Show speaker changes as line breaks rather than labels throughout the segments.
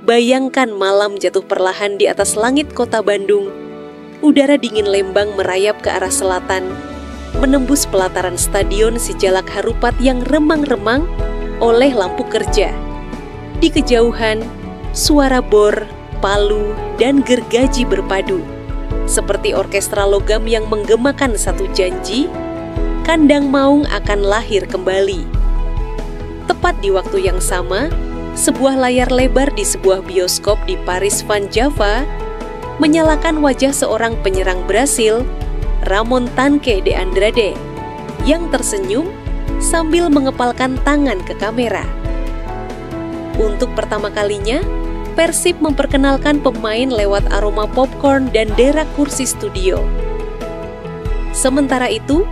Bayangkan malam jatuh perlahan di atas langit kota Bandung. Udara dingin Lembang merayap ke arah selatan, menembus pelataran stadion sejalak harupat yang remang-remang oleh lampu kerja. Di kejauhan, suara bor, palu, dan gergaji berpadu. Seperti orkestra logam yang menggemakan satu janji, Kandang Maung akan lahir kembali. Tepat di waktu yang sama, sebuah layar lebar di sebuah bioskop di Paris Van Java menyalakan wajah seorang penyerang Brasil, Ramon Tanque de Andrade, yang tersenyum sambil mengepalkan tangan ke kamera. Untuk pertama kalinya, Persib memperkenalkan pemain lewat aroma popcorn dan derak kursi studio. Sementara itu,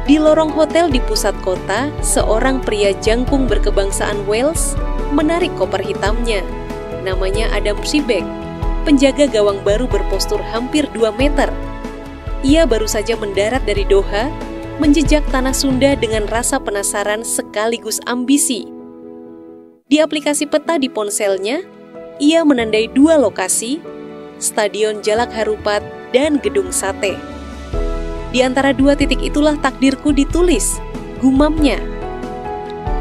di lorong hotel di pusat kota, seorang pria jangkung berkebangsaan Wales menarik koper hitamnya. Namanya Adam Sibek, penjaga gawang baru berpostur hampir 2 meter. Ia baru saja mendarat dari Doha, menjejak tanah Sunda dengan rasa penasaran sekaligus ambisi. Di aplikasi peta di ponselnya, ia menandai 2 lokasi, Stadion Jalak Harupat dan Gedung Sate. Di antara 2 titik itulah takdirku ditulis, gumamnya.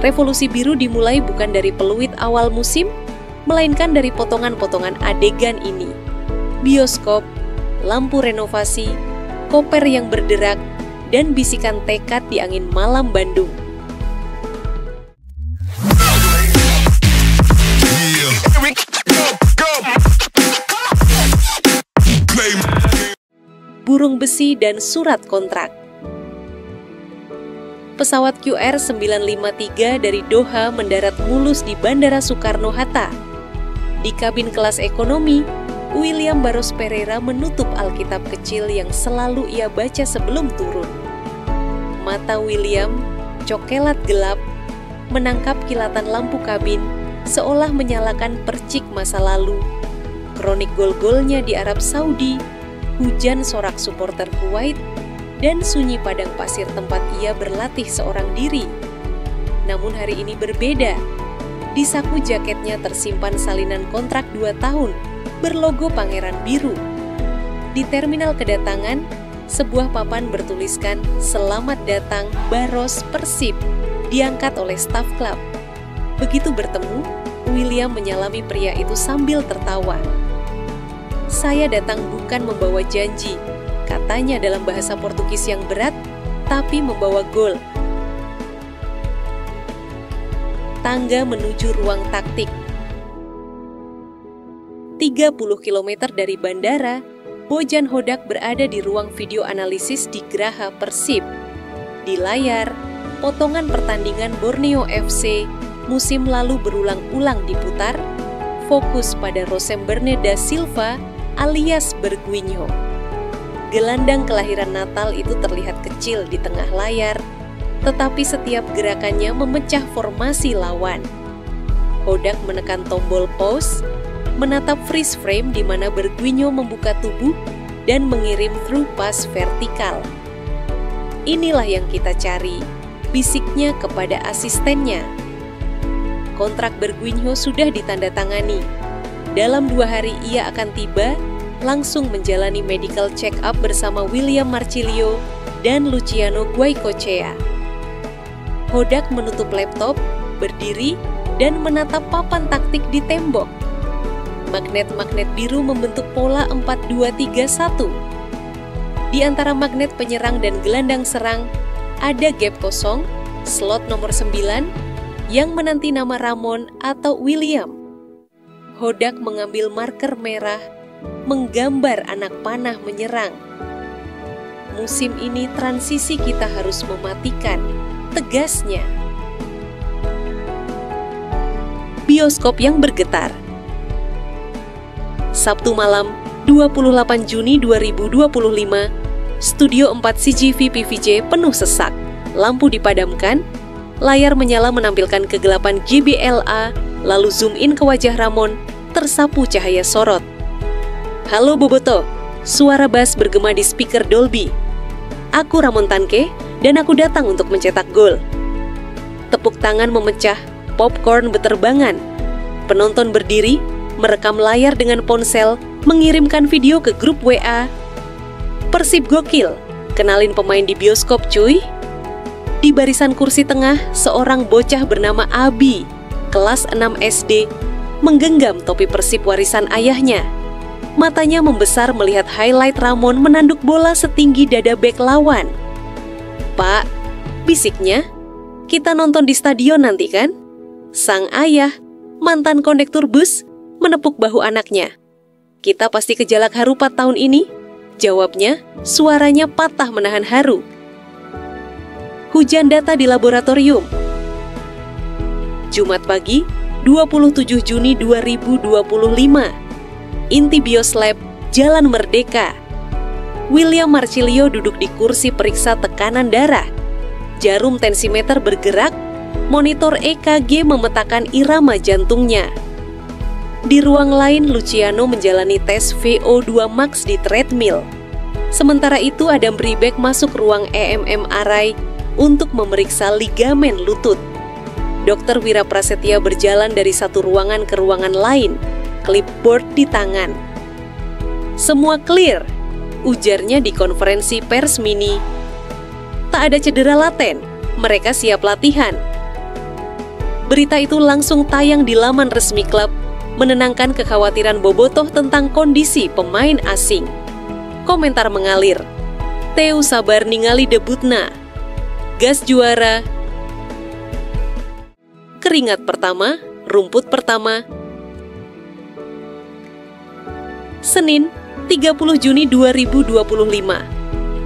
Revolusi biru dimulai bukan dari peluit awal musim, melainkan dari potongan-potongan adegan ini. Bioskop, lampu renovasi, koper yang berderak, dan bisikan tekad di angin malam Bandung. Burung besi dan surat kontrak. Pesawat QR953 dari Doha mendarat mulus di Bandara Soekarno-Hatta. Di kabin kelas ekonomi, William Barros Pereira menutup Alkitab kecil yang selalu ia baca sebelum turun. Mata William, cokelat gelap, menangkap kilatan lampu kabin, seolah menyalakan percik masa lalu. Kronik gol-golnya di Arab Saudi, hujan sorak supporter Kuwait, dan sunyi padang pasir tempat ia berlatih seorang diri. Namun hari ini berbeda. Di saku jaketnya tersimpan salinan kontrak 2 tahun, berlogo Pangeran Biru. Di terminal kedatangan, sebuah papan bertuliskan "Selamat datang Barros Persib", diangkat oleh staf klub. Begitu bertemu, William menyalami pria itu sambil tertawa. "Saya datang bukan membawa janji," katanya dalam bahasa Portugis yang berat, tapi membawa gol. Tangga menuju ruang taktik. 30 km dari bandara, Bojan Hodak berada di ruang video analisis di Graha Persib. Di layar, potongan pertandingan Borneo FC musim lalu berulang-ulang diputar, fokus pada Rosemberne da Silva alias Berguinho. Gelandang kelahiran Natal itu terlihat kecil di tengah layar, tetapi setiap gerakannya memecah formasi lawan. Hodak menekan tombol pause, menatap freeze frame di mana Berguinho membuka tubuh dan mengirim through pass vertikal. "Inilah yang kita cari," bisiknya kepada asistennya. Kontrak Berguinho sudah ditandatangani. Dalam 2 hari ia akan tiba, langsung menjalani medical check-up bersama William Marcilio dan Luciano Guaicochea. Hodak menutup laptop, berdiri, dan menatap papan taktik di tembok. Magnet-magnet biru membentuk pola 4-2-3-1. Di antara magnet penyerang dan gelandang serang, ada gap kosong, slot nomor 9, yang menanti nama Ramon atau William. Hodak mengambil marker merah, menggambar anak panah menyerang. "Musim ini transisi kita harus mematikan," tegasnya. Bioskop yang bergetar. Sabtu malam, 28 Juni 2025, Studio 4 CGV PVJ penuh sesak. Lampu dipadamkan, layar menyala menampilkan kegelapan GBLA, lalu zoom in ke wajah Ramon, tersapu cahaya sorot. "Halo Boboto," suara bass bergema di speaker Dolby. "Aku Ramon Tanque, dan aku datang untuk mencetak gol." Tepuk tangan memecah, popcorn beterbangan. Penonton berdiri, merekam layar dengan ponsel, mengirimkan video ke grup WA. Persib gokil, kenalin pemain di bioskop cuy. Di barisan kursi tengah, seorang bocah bernama Abi, kelas 6 SD, menggenggam topi Persib warisan ayahnya. Matanya membesar melihat highlight Ramon menanduk bola setinggi dada bek lawan. "Pak," bisiknya, "kita nonton di stadion nanti kan?" Sang ayah, mantan kondektur bus, menepuk bahu anaknya. "Kita pasti ke Jalak Harupat tahun ini," jawabnya, suaranya patah menahan haru. Hujan data di laboratorium. Jumat pagi, 27 Juni 2025. Inti Bioslab, Jalan Merdeka. William Marcilio duduk di kursi periksa tekanan darah. Jarum tensimeter bergerak, monitor EKG memetakan irama jantungnya. Di ruang lain, Luciano menjalani tes VO2 max di treadmill. Sementara itu, Adam Ribek masuk ruang EMMRI untuk memeriksa ligamen lutut. Dokter Wira Prasetya berjalan dari satu ruangan ke ruangan lain, clipboard di tangan. "Semua clear," ujarnya di konferensi pers mini. "Tak ada cedera laten, mereka siap latihan." Berita itu langsung tayang di laman resmi klub, menenangkan kekhawatiran bobotoh tentang kondisi pemain asing. Komentar mengalir, "Teu sabar ningali debutna. Gas juara." Keringat pertama, rumput pertama. Senin, 30 Juni 2025.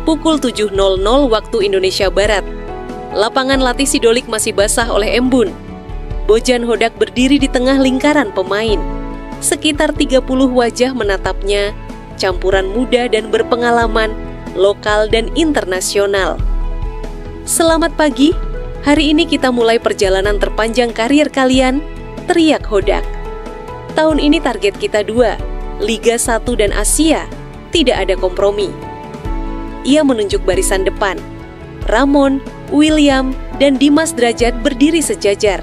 Pukul 7.00 waktu Indonesia Barat. Lapangan latih Sidolik masih basah oleh embun. Bojan Hodak berdiri di tengah lingkaran pemain. Sekitar 30 wajah menatapnya, campuran muda dan berpengalaman, lokal dan internasional. "Selamat pagi, hari ini kita mulai perjalanan terpanjang karier kalian," teriak Hodak. "Tahun ini target kita 2, Liga 1 dan Asia, tidak ada kompromi." Ia menunjuk barisan depan. Ramon, William, dan Dimas Drajat berdiri sejajar.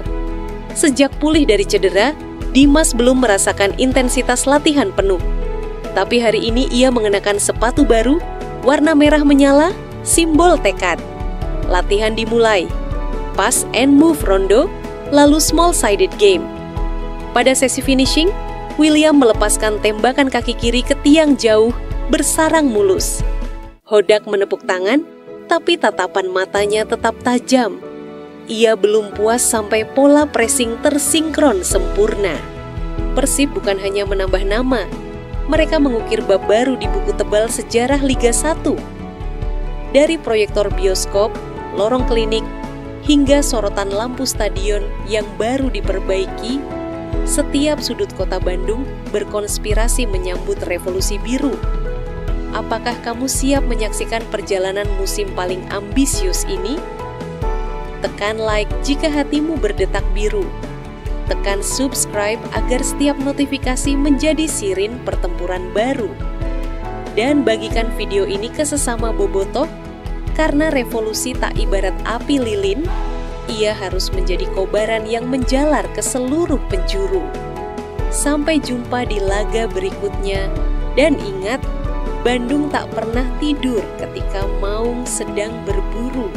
Sejak pulih dari cedera, Dimas belum merasakan intensitas latihan penuh. Tapi hari ini ia mengenakan sepatu baru, warna merah menyala, simbol tekad. Latihan dimulai. Pass and move rondo, lalu small-sided game. Pada sesi finishing, William melepaskan tembakan kaki kiri ke tiang jauh, bersarang mulus. Hodak menepuk tangan, tapi tatapan matanya tetap tajam. Ia belum puas sampai pola pressing tersinkron sempurna. Persib bukan hanya menambah nama, mereka mengukir bab baru di buku tebal sejarah Liga 1. Dari proyektor bioskop, lorong klinik, hingga sorotan lampu stadion yang baru diperbaiki, setiap sudut kota Bandung berkonspirasi menyambut revolusi biru. Apakah kamu siap menyaksikan perjalanan musim paling ambisius ini? Tekan like jika hatimu berdetak biru. Tekan subscribe agar setiap notifikasi menjadi sirin pertempuran baru. Dan bagikan video ini ke sesama bobotoh, karena revolusi tak ibarat api lilin, ia harus menjadi kobaran yang menjalar ke seluruh penjuru. Sampai jumpa di laga berikutnya, dan ingat, Bandung tak pernah tidur ketika Maung sedang berburu.